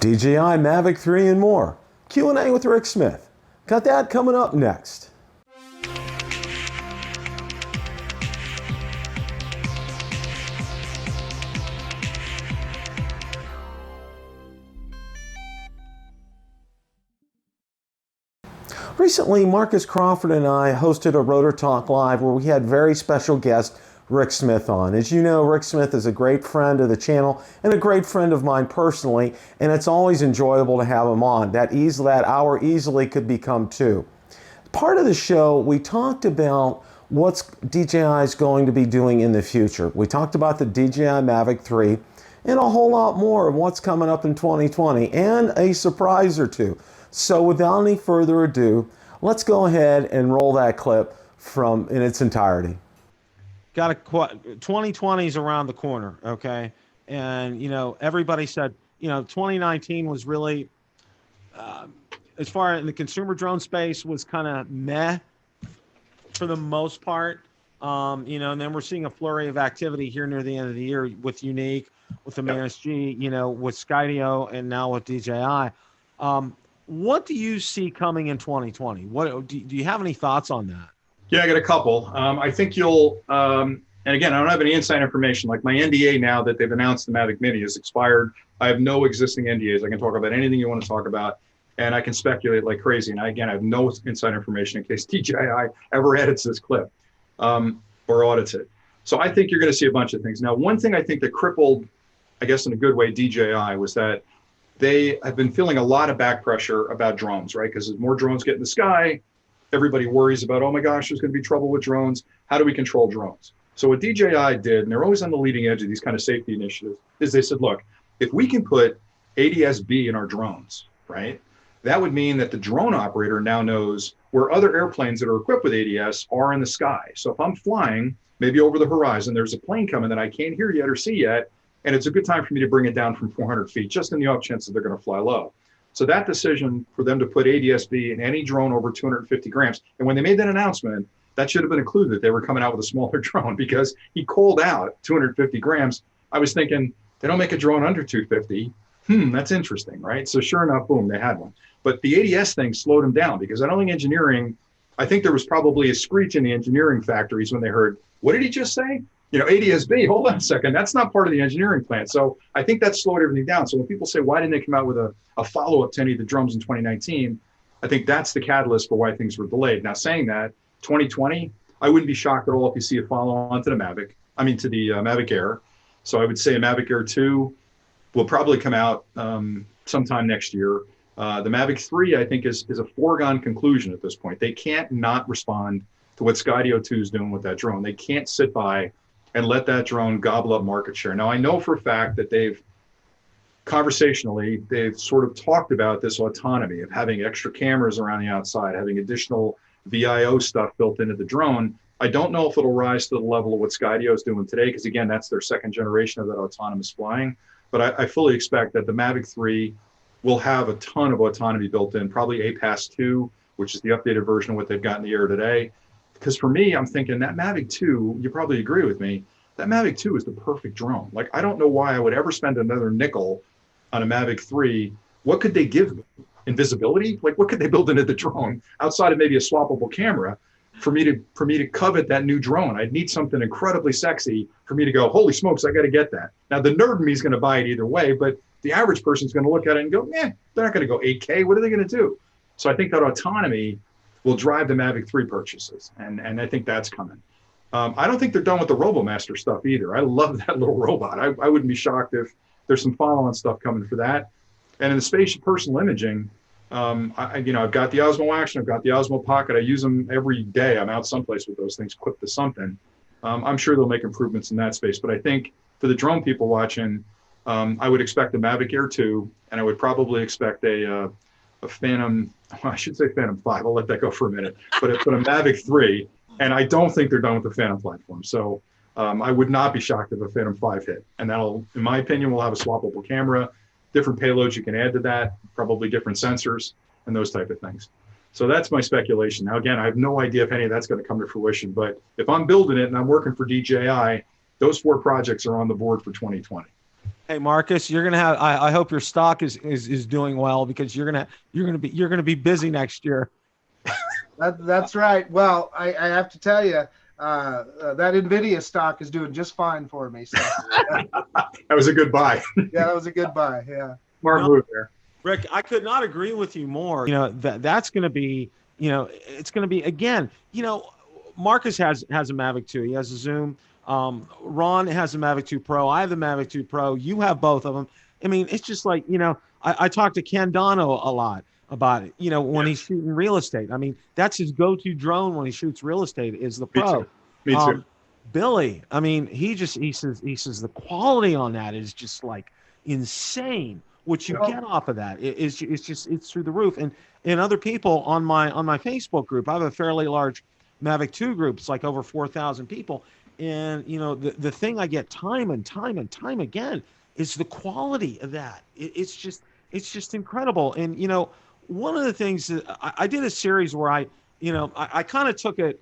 DJI Mavic 3 and more. Q&A with Rick Smith. Got that coming up next. Recently, Marcus Crawford and I hosted a Rotor Talk Live where we had very special guest Rick Smith on. As you know, Rick Smith is a great friend of the channel and a great friend of mine personally, and it's always enjoyable to have him on. That hour easily could become two. Part of the show, we talked about what DJI is going to be doing in the future. We talked about the DJI Mavic 3 and a whole lot more of what's coming up in 2020 and a surprise or two. So without any further ado, let's go ahead and roll that clip in its entirety. 2020 is around the corner, okay? And, you know, everybody said, you know, 2019 was really, as far in the consumer drone space, was kind of meh for the most part. You know, and then we're seeing a flurry of activity here near the end of the year with Unique, with the Manus G, you know, with Skydio, and now with DJI. What do you see coming in 2020? What do you have any thoughts on that? Yeah, I got a couple. I think you'll, and again, I don't have any inside information. Like my NDA now that they've announced the Mavic Mini is expired. I have no existing NDAs. I can talk about anything you want to talk about, and I can speculate like crazy. And again, I have no inside information in case DJI ever edits this clip or audits it. So I think you're going to see a bunch of things. Now, one thing I think that crippled, I guess in a good way, DJI was that they have been feeling a lot of back pressure about drones, right? Because as more drones get in the sky, everybody worries about, oh my gosh, there's going to be trouble with drones. How do we control drones? So what DJI did, and they're always on the leading edge of these kind of safety initiatives, is they said, look, if we can put ADS-B in our drones, right, that would mean that the drone operator now knows where other airplanes that are equipped with ADS are in the sky. So if I'm flying, maybe over the horizon, there's a plane coming that I can't hear yet or see yet, and it's a good time for me to bring it down from 400 feet, just in the off chance that they're going to fly low. So that decision for them to put ADS-B in any drone over 250 grams, and when they made that announcement, that should have been included that they were coming out with a smaller drone, because he called out 250 grams. I was thinking, they don't make a drone under 250. That's interesting, right? So sure enough, boom, they had one. But the ADS thing slowed them down, because I don't think engineering, I think there was probably a screech in the engineering factories when they heard, what did he just say? You know, ADS-B, hold on a second, that's not part of the engineering plan. So I think that slowed everything down. So when people say, why didn't they come out with a follow-up to any of the drones in 2019? I think that's the catalyst for why things were delayed. Now saying that, 2020, I wouldn't be shocked at all if you see a follow-on to the Mavic, to the Mavic Air. So I would say a Mavic Air 2 will probably come out sometime next year. The Mavic 3, I think, is a foregone conclusion at this point. They can't not respond to what Skydio 2 is doing with that drone. They can't sit by and let that drone gobble up market share. Now, I know for a fact that they've sort of talked about this autonomy of having extra cameras around the outside, having additional VIO stuff built into the drone. I don't know if it'll rise to the level of what Skydio is doing today, because again, that's their second generation of that autonomous flying. But I fully expect that the Mavic 3 will have a ton of autonomy built in, probably APAS 2, which is the updated version of what they've got in the air today. Because for me, I'm thinking that Mavic 2, you probably agree with me, that Mavic 2 is the perfect drone. Like, I don't know why I would ever spend another nickel on a Mavic 3. What could they give me? Invisibility? Like, what could they build into the drone outside of maybe a swappable camera for me to covet that new drone? I'd need something incredibly sexy for me to go, holy smokes, I got to get that. Now, the nerd in me is going to buy it either way, but the average person is going to look at it and go, they're not going to go 8K. What are they going to do? So I think that autonomy will drive the Mavic 3 purchases, and I think that's coming. I don't think they're done with the RoboMaster stuff either. I love that little robot. I wouldn't be shocked if there's some follow-on stuff coming for that. And in the space of personal imaging, I've got the Osmo Action, I've got the Osmo Pocket. I use them every day. I'm out someplace with those things clipped to something. I'm sure they'll make improvements in that space. But I think for the drone people watching, I would expect the Mavic Air 2, and I would probably expect a Phantom, well, I should say Phantom 5. I'll let that go for a minute. But a Mavic 3, and I don't think they're done with the Phantom platform. So I would not be shocked if a Phantom 5 hit. And that'll, in my opinion, will have a swappable camera, different payloads you can add to that, probably different sensors, and those type of things. So that's my speculation. Now, again, I have no idea if any of that's going to come to fruition, but if I'm building it and I'm working for DJI, those 4 projects are on the board for 2020. Hey Marcus, you're gonna have. I hope your stock is doing well because you're gonna be busy next year. That's right. Well, I have to tell you, that NVIDIA stock is doing just fine for me. So That was a good buy. yeah, that was a good buy. Yeah. Smart move there. Rick, I could not agree with you more. That's going to be, it's going to be again. Marcus has a Mavic 2. He has a Zoom. Ron has a Mavic 2 Pro. I have the Mavic 2 Pro. You have both of them. I mean, it's just like I talk to Ken Dono a lot about it. When he's shooting real estate. I mean, that's his go-to drone when he shoots real estate is the Pro. Me too. Billy, I mean, he says the quality on that is just like insane. What you get off of that it's through the roof. And other people on my Facebook group, I have a fairly large Mavic 2 group. It's like over 4,000 people. And the thing I get time and time again is the quality of that. It's just incredible. And one of the things that I did a series where I kind of took it.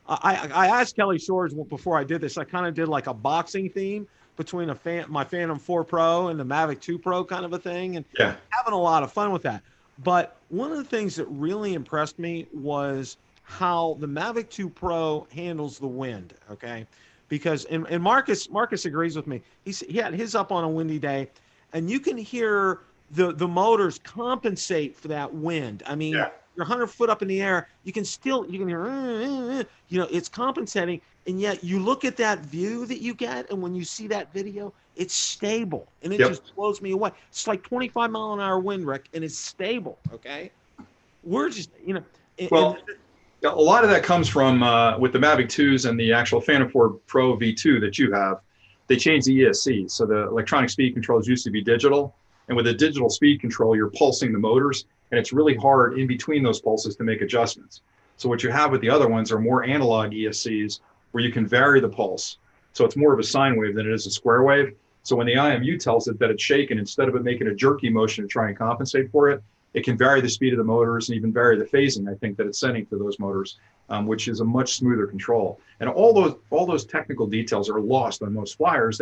I asked Kelly Shores before I did this. I kind of did like a boxing theme between my Phantom 4 Pro and the Mavic 2 Pro kind of a thing, and having a lot of fun with that. But one of the things that really impressed me was how the Mavic 2 Pro handles the wind. Okay, because and Marcus agrees with me. He had his up on a windy day, and you can hear the motors compensate for that wind. I mean. Yeah. You're 100 foot up in the air, you can hear, it's compensating. And yet you look at that view that you get, and when you see that video, it's stable. And it just blows me away. It's like 25-mile-an-hour wind, Rick, and it's stable, okay? We're just, Well, a lot of that comes from, with the Mavic 2s and the actual Phantom 4 Pro V2 that you have, they changed the ESC. So the electronic speed controls used to be digital. And with a digital speed control, you're pulsing the motors, and it's really hard in between those pulses to make adjustments. So what you have with the other ones are more analog ESCs where you can vary the pulse. So it's more of a sine wave than it is a square wave. So when the IMU tells it that it's shaking, instead of it making a jerky motion to try and compensate for it, it can vary the speed of the motors and even vary the phasing, I think, that it's sending to those motors, which is a much smoother control. And all those technical details are lost on most flyers.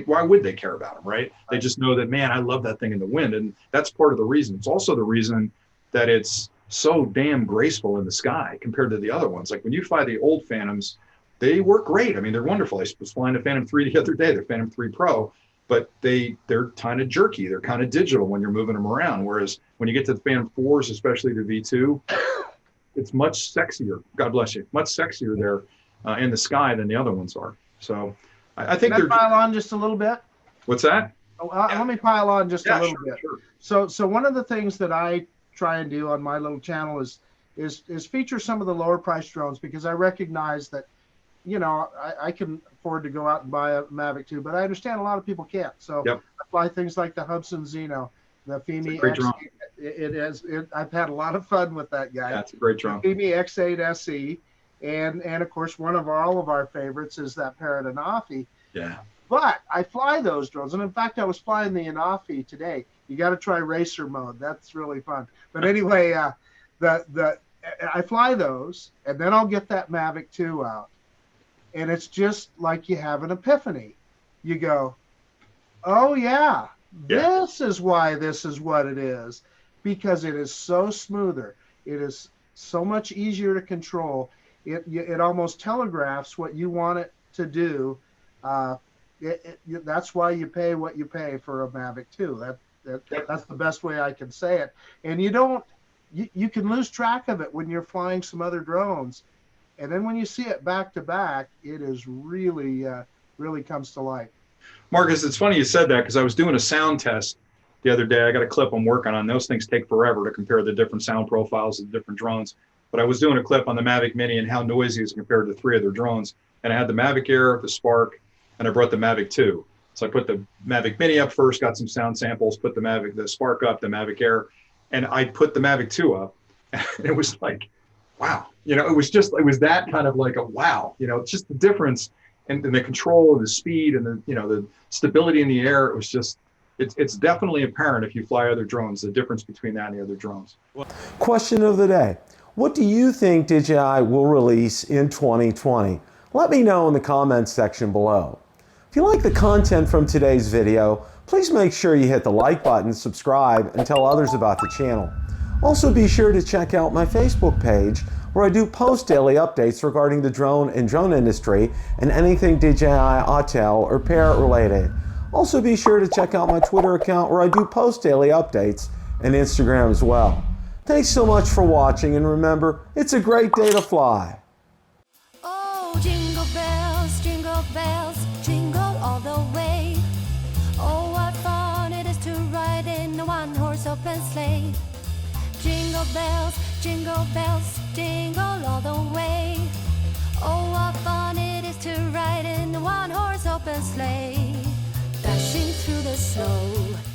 Why would they care about them, right? They just know that, man, I love that thing in the wind. And that's part of the reason. It's also the reason that it's so damn graceful in the sky compared to the other ones. Like when you fly the old Phantoms, they work great. I mean, they're wonderful. I was flying the Phantom 3 the other day, the Phantom 3 Pro, but they're kind of jerky. They're kind of digital when you're moving them around. Whereas when you get to the Phantom 4s, especially the V2, it's much sexier. God bless you. Much sexier there in the sky than the other ones are. So I think they're. Pile on just a little bit. What's that? Let me pile on just a little bit. Sure. So one of the things that I try and do on my little channel is feature some of the lower price drones, because I recognize that, I can afford to go out and buy a Mavic 2, but I understand a lot of people can't. So I fly things like the Hudson Zeno, the Fimi X8. I've had a lot of fun with that guy. That's a great drone. The Fimi X8 SE, and of course one of all of our favorites is that Parrot Anafi. Yeah. But I fly those drones, and in fact, I was flying the Anafi today. You got to try racer mode; that's really fun. But anyway, I fly those, and then I'll get that Mavic 2 out, and it's just like you have an epiphany. You go, "Oh yeah, this is why this is what it is," because it is so smoother. It is so much easier to control. It almost telegraphs what you want it to do. That's why you pay what you pay for a Mavic 2. That's the best way I can say it. And you can lose track of it when you're flying some other drones, and then when you see it back to back, it is really comes to life. Marcus, it's funny you said that, because I was doing a sound test the other day. I got a clip I'm working on. Those things take forever to compare the different sound profiles of the different drones. But I was doing a clip on the Mavic Mini and how noisy it is compared to 3 other drones. And I had the Mavic Air, the Spark, and I brought the Mavic 2. So I put the Mavic Mini up first, got some sound samples, put the Spark up, the Mavic Air, and I put the Mavic 2 up. And it was like, wow. It was that kind of like a wow. It's just the difference in the control and the speed and the stability in the air. It was just, it's definitely apparent if you fly other drones, the difference between that and the other drones. Question of the day. What do you think DJI will release in 2020? Let me know in the comments section below. If you like the content from today's video, please make sure you hit the like button, subscribe, and tell others about the channel. Also be sure to check out my Facebook page where I do post daily updates regarding the drone and drone industry and anything DJI Autel or Parrot related. Also be sure to check out my Twitter account where I do post daily updates and Instagram as well. Thanks so much for watching, and remember, it's a great day to fly. Oh, jingle bells, jingle all the way. Oh, what fun it is to ride in a one-horse open sleigh. Jingle bells, jingle all the way. Oh, what fun it is to ride in a one-horse open sleigh. Dashing through the snow.